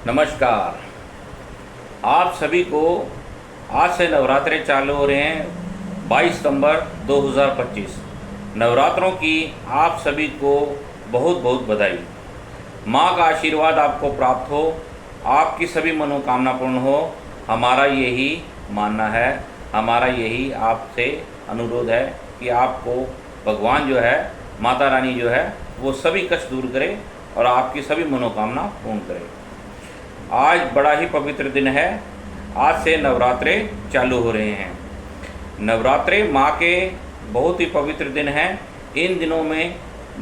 नमस्कार। आप सभी को आज से नवरात्रे चालू हो रहे हैं 22 सितंबर 2025। नवरात्रों की आप सभी को बहुत बहुत बधाई। माँ का आशीर्वाद आपको प्राप्त हो, आपकी सभी मनोकामना पूर्ण हो, हमारा यही मानना है। हमारा यही आपसे अनुरोध है कि आपको भगवान जो है, माता रानी जो है, वो सभी कष्ट दूर करे और आपकी सभी मनोकामना पूर्ण करे। आज बड़ा ही पवित्र दिन है। आज से नवरात्रे चालू हो रहे हैं। नवरात्रे माँ के बहुत ही पवित्र दिन हैं। इन दिनों में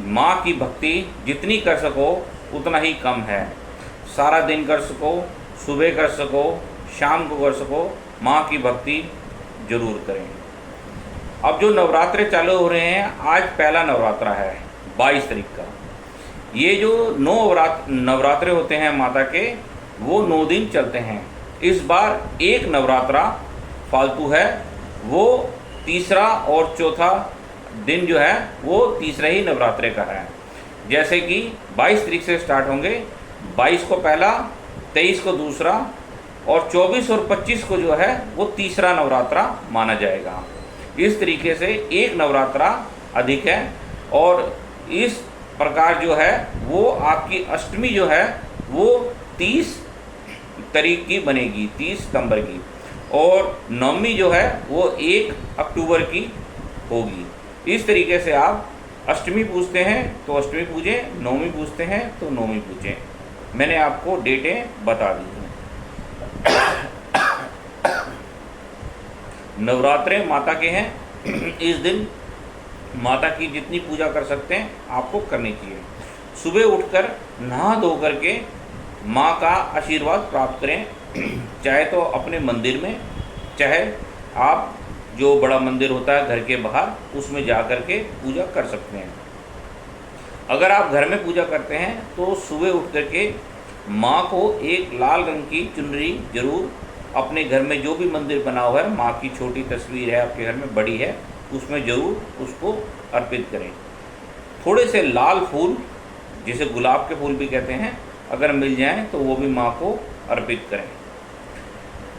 माँ की भक्ति जितनी कर सको उतना ही कम है। सारा दिन कर सको, सुबह कर सको, शाम को कर सको, माँ की भक्ति जरूर करें। अब जो नवरात्रे चालू हो रहे हैं, आज पहला नवरात्रा है 22 तारीख का। ये जो 9 नवरात्रे होते हैं माता के, वो 9 दिन चलते हैं। इस बार एक नवरात्रा फालतू है, वो तीसरा और चौथा दिन जो है वो तीसरा ही नवरात्रे का है। जैसे कि 22 तारीख से स्टार्ट होंगे, 22 को पहला, 23 को दूसरा और 24 और 25 को जो है वो तीसरा नवरात्रा माना जाएगा। इस तरीके से एक नवरात्रा अधिक है और इस प्रकार जो है वो आपकी अष्टमी जो है वो 30 तारीख की बनेगी, 30 सितंबर की, और नवमी जो है वो 1 अक्टूबर की होगी। इस तरीके से आप अष्टमी पूजते हैं तो अष्टमी पूजें, नवमी पूजते हैं तो नवमी पूजें। मैंने आपको डेटें बता दी हैं। नवरात्रे माता के हैं। इस दिन माता की जितनी पूजा कर सकते हैं आपको करनी चाहिए। सुबह उठकर नहा धो करके माँ का आशीर्वाद प्राप्त करें। चाहे तो अपने मंदिर में, चाहे आप जो बड़ा मंदिर होता है घर के बाहर, उसमें जा कर के पूजा कर सकते हैं। अगर आप घर में पूजा करते हैं तो सुबह उठ करके माँ को एक लाल रंग की चुनरी जरूर, अपने घर में जो भी मंदिर बना हुआ है, माँ की छोटी तस्वीर है आपके घर में, बड़ी है, उसमें जरूर उसको अर्पित करें। थोड़े से लाल फूल, जिसे गुलाब के फूल भी कहते हैं, अगर मिल जाएं तो वो भी माँ को अर्पित करें।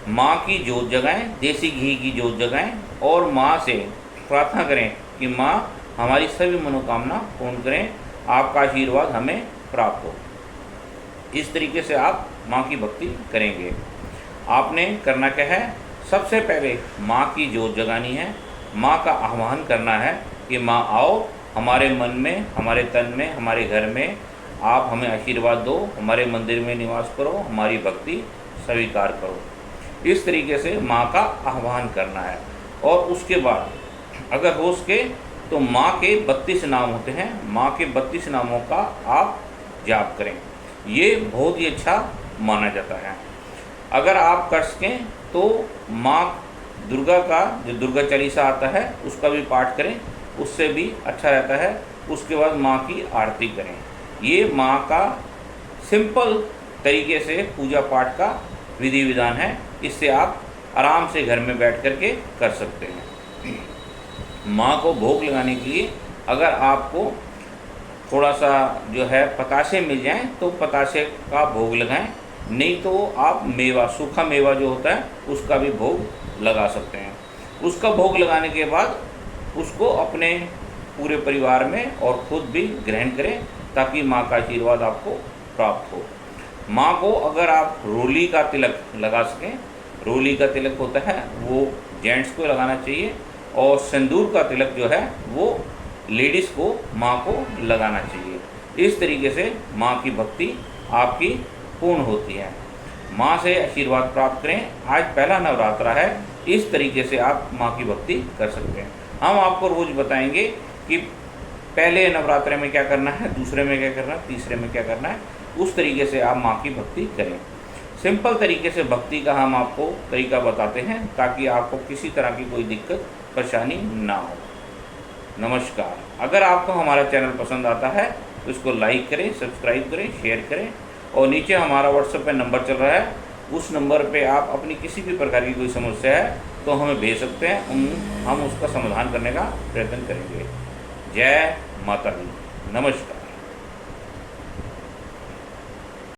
माँ की जोत जगाएं, देसी घी की जोत जगाएं और माँ से प्रार्थना करें कि माँ हमारी सभी मनोकामना पूर्ण करें, आपका आशीर्वाद हमें प्राप्त हो। इस तरीके से आप माँ की भक्ति करेंगे। आपने करना क्या है? सबसे पहले माँ की जोत जगानी है, माँ का आह्वान करना है कि माँ आओ, हमारे मन में, हमारे तन में, हमारे घर में आप हमें आशीर्वाद दो, हमारे मंदिर में निवास करो, हमारी भक्ति स्वीकार करो। इस तरीके से माँ का आह्वान करना है। और उसके बाद अगर हो सके तो माँ के 32 नाम होते हैं, माँ के 32 नामों का आप जाप करें। ये बहुत ही अच्छा माना जाता है। अगर आप कर सकें तो माँ दुर्गा का जो दुर्गा चालीसा आता है उसका भी पाठ करें, उससे भी अच्छा रहता है। उसके बाद माँ की आरती करें। ये माँ का सिंपल तरीके से पूजा पाठ का विधि विधान है। इससे आप आराम से घर में बैठ कर के कर सकते हैं। माँ को भोग लगाने के लिए अगर आपको थोड़ा सा जो है पतासे मिल जाएं तो पतासे का भोग लगाएं, नहीं तो आप मेवा, सूखा मेवा जो होता है उसका भी भोग लगा सकते हैं। उसका भोग लगाने के बाद उसको अपने पूरे परिवार में और खुद भी ग्रहण करें ताकि माँ का आशीर्वाद आपको प्राप्त हो। माँ को अगर आप रोली का तिलक लगा सकें, रोली का तिलक होता है वो जेंट्स को लगाना चाहिए और सिंदूर का तिलक जो है वो लेडीज़ को, माँ को लगाना चाहिए। इस तरीके से माँ की भक्ति आपकी पूर्ण होती है। माँ से आशीर्वाद प्राप्त करें। आज पहला नवरात्रा है, इस तरीके से आप माँ की भक्ति कर सकते हैं। हम आपको रोज़ बताएंगे कि पहले नवरात्रे में क्या करना है, दूसरे में क्या करना है, तीसरे में क्या करना है। उस तरीके से आप माँ की भक्ति करें। सिंपल तरीके से भक्ति का हम आपको तरीका बताते हैं ताकि आपको किसी तरह की कोई दिक्कत परेशानी ना हो। नमस्कार। अगर आपको हमारा चैनल पसंद आता है तो इसको लाइक करें, सब्सक्राइब करें, शेयर करें और नीचे हमारा व्हाट्सएप पे नंबर चल रहा है, उस नंबर पे आप अपनी किसी भी प्रकार की कोई समस्या है तो हमें भेज सकते हैं। हम उसका समाधान करने का प्रयत्न करेंगे। जय माता दी। नमस्कार।